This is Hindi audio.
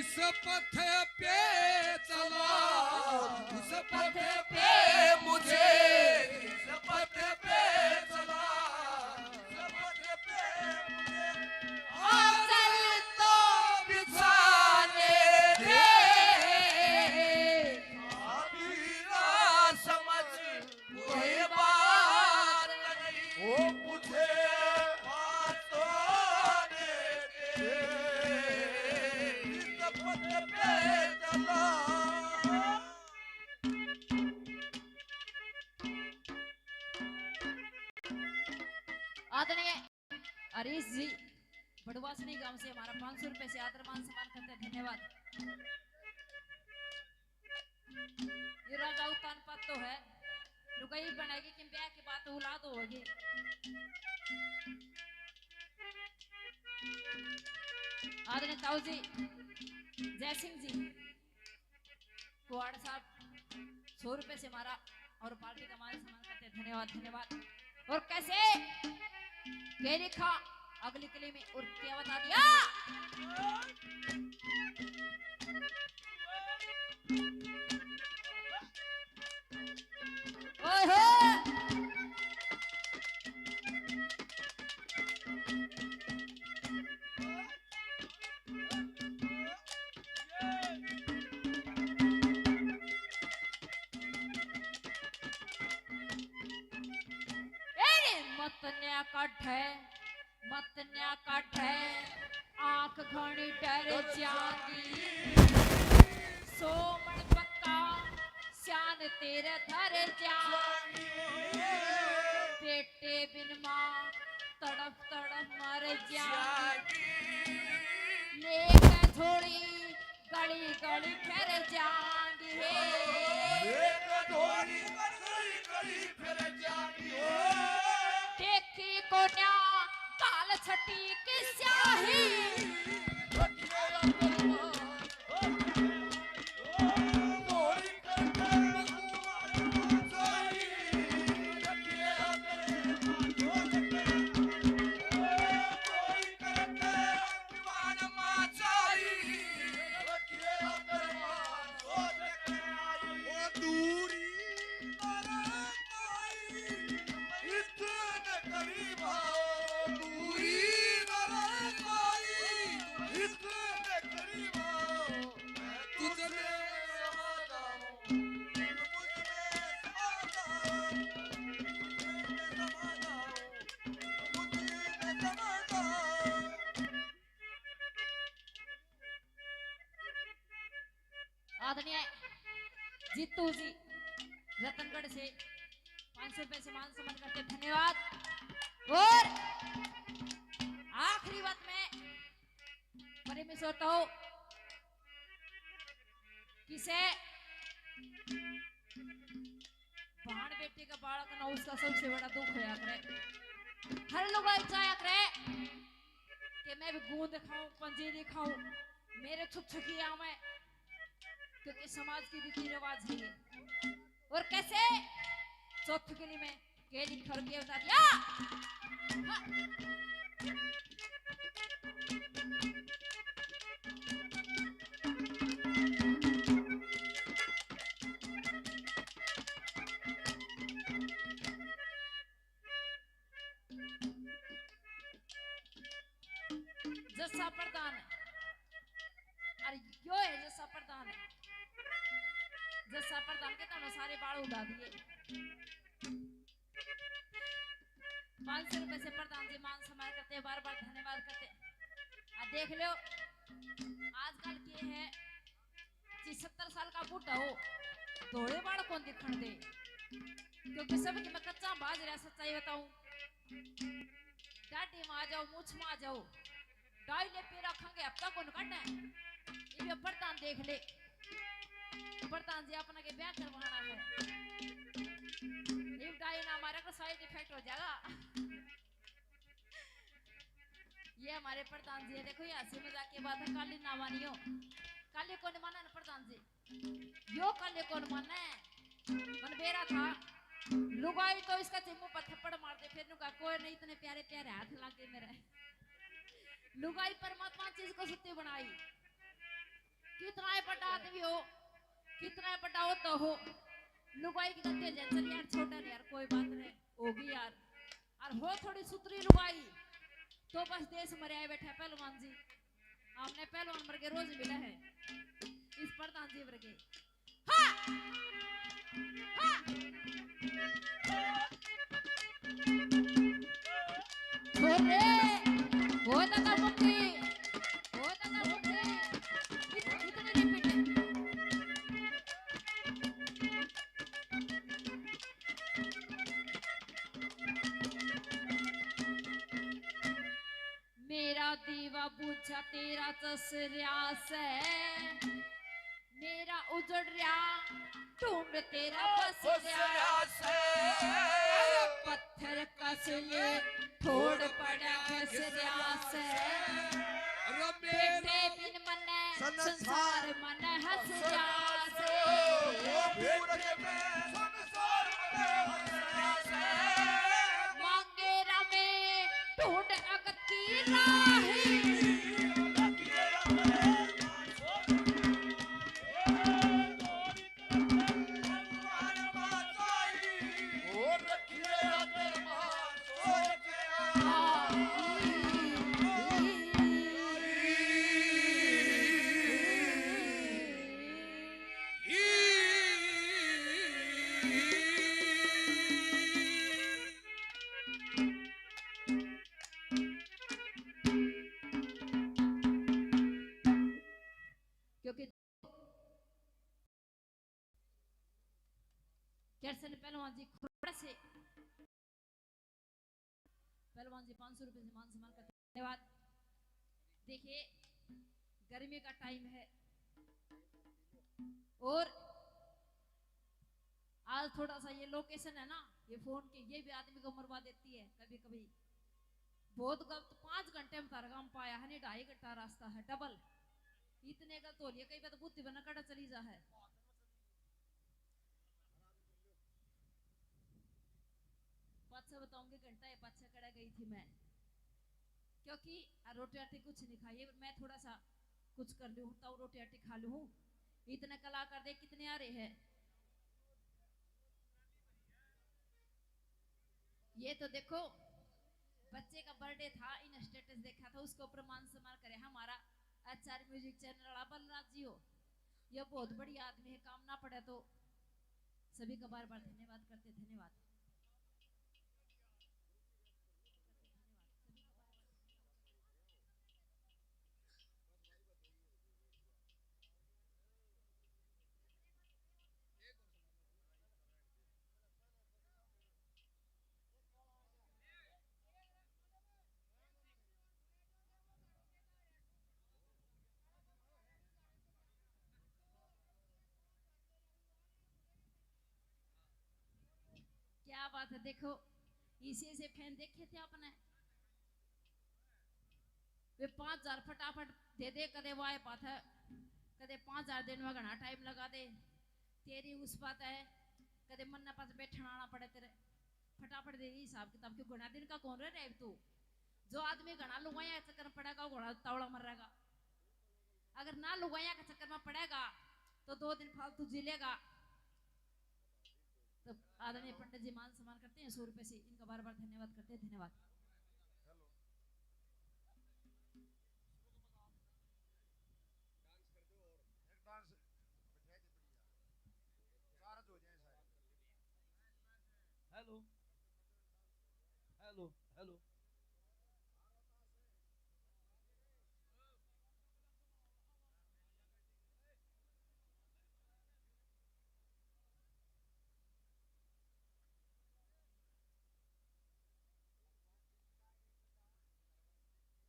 इस पथ पे चला, इस पथ पे मुझे, इस पथ पे चला, इस पथ पे मुझे आंचल तो बिछाने दे, अभी ना समझ कोई बात नहीं, ओ मुझे आदरणीय हरीश जी बड़वासनी गांव से हमारा 500 रुपए से आदर मान सम्मान करते हैं, धन्यवाद। ये राजा उत्तान पद तो है लुगाई बनेगी कि ब्याह की बात औलाद होगी। आदरणीय ताऊ जी जय सिंह जी कुआड़ साहब 100 रुपए से हमारा और पार्टी का मान सम्मान करते हैं, धन्यवाद धन्यवाद। और कैसे क्या लिखा अगली कली में और क्या बता दिया, ओए हो मतन्या कट है, मतन्या कट है, आंख घनी डर जागी, सोमन पक्का श्यान तेरे धर जागी, बेटे बिन मां तड़प तड़प मर जागी, लेकर थोड़ी गली गली फिर जागी, लेकर थोड़ी गली गली फिर जागी, देखी कोन्या काल छठी की स्याही, आदरणीय जीतू जी रतनगढ़ से 500 रुपए से मान सम्मान करते, धन्यवाद। और आखिरी बात में परिमित होता हूं किसे बहन बेटी का बालक ना उसका सबसे बड़ा दुख होया करे, हर लोग चाहे करे कि मैं भी गूंद खाऊं पंजीरी खाऊं मेरे छुपछुकिया में, क्योंकि समाज की रीति रिवाज है ये। और कैसे चौथी गली में केली खर के बता दिया, जसा प्रधान है, अरे यो है जसा प्रधान है, जसा प्रधान के तो सारे बाल उड़ा दिए। 500 रुपए से प्रधान जी मान सम्मान करते, बार बार धन्यवाद करते। देख लो आजकल के है 70 साल का बूढ़ा हो थोड़े बाल कौन दिखण दे, क्योंकि सब की मैं कच्चा बाज रहा सच्चाई बताऊं, डाटी में आ जाओ मूछ में आ जाओ डाइले पे रखेंगे अब तक कौन काटना है। ये प्रधान देख ले, प्रधान जी अपना के ब्याह करवाना है, ये डाई ना हमारे को साइड इफेक्ट हो जाएगा। ये हमारे प्रधान जी है, देखो ये हंसी मजाक की बात है, काली ना मानियो, काली कौन माना है प्रधान जी, यो काली कौन माना है, मन बेरा था लुगाई तो इसका चिम्मू पर थप्पड़ मार दे, फिर नुका कोई नहीं इतने प्यारे प्यारे हाथ लागे मेरे, लुगाई परमात्मा चीज को सुत्ती बनाई, कितना ही बड़ा आदमी हो, कितना ही बड़ा हो तो हो, लुगाई की गलती है चल यार, छोटा नहीं यार, कोई बात नहीं होगी यार। और हो थोड़ी सुतरी लुगाई तो बस देश मरे आए बैठे पहलवान जी। हमने पहलवान वर्गे रोज मिला है इस प्रधान जी वर्गे। हाँ हाँ छोरे वो दादा मुक्ति, वो दादा मुक्ति इतने नहीं पीटे। मेरा दीवा बुझा तेरा चसरिया से, मेरा उजड़ रहा ढूंढ तेरा बस रहा से। पत्थर कस ये थोड़ पड़ा घस रहा से, बेटे बिन मने संसार मन हंस रहा से। मांगे रामे ढूंढ अगत की राही, क्योंकि कैसे पहलवान जी खुद से, पहलवान जी 500 रुपए से मान सम्मान करते हैं, धन्यवाद। देखिए गर्मी का टाइम है और आज थोड़ा सा ये लोकेशन है ना, ये फोन की ये भी आदमी को मरवा देती है कभी कभी। बहुत गलत 5 घंटे में तरगाम पाया है, नहीं 2.5 घंटा रास्ता है डबल, इतने गलत हो लिया कई बार तो बुद्धि बना कड़ा चली जा है। पाछा बताऊंगी घंटा है पाछा कड़ा गई थी मैं, क्योंकि रोटी आटी कुछ नहीं खाई, मैं थोड़ा सा कुछ कर लूं तब रोटी आटी खा लूं। इतने कलाकार देख कितने आ रहे हैं, ये तो देखो बच्चे का बर्थडे था, इन स्टेटस देखा था, उसके ऊपर मान सम्मान करे हमारा आचार्य म्यूजिक चैनल वाला बलराज जी हो। ये बहुत बड़ी आदमी है, काम ना पड़े तो सभी का बार बार धन्यवाद करते, धन्यवाद। क्या बात है, देखो इसी से फैन देखे थे आपने, वे 5,000 फटाफट दे दे, कदे वो आए पात है, कदे 5,000 दिन में घना टाइम लगा दे, तेरी उस बात है, कदे मन ना पास बैठना आना पड़े तेरे, फटाफट दे दी हिसाब किताब। क्यों घना दिन का कौन रहे तू, जो आदमी घना लुगाया चक्कर में पड़ेगा वो घोड़ा तावड़ा मर रहेगा, अगर ना लुगाया के चक्कर में पड़ेगा तो 2 दिन फालतू जी लेगा। तो आदरणीय पंडित जी मान सम्मान करते हैं 100 रुपए से, इनका बार बार धन्यवाद करते हैं, धन्यवाद। Hello hello hello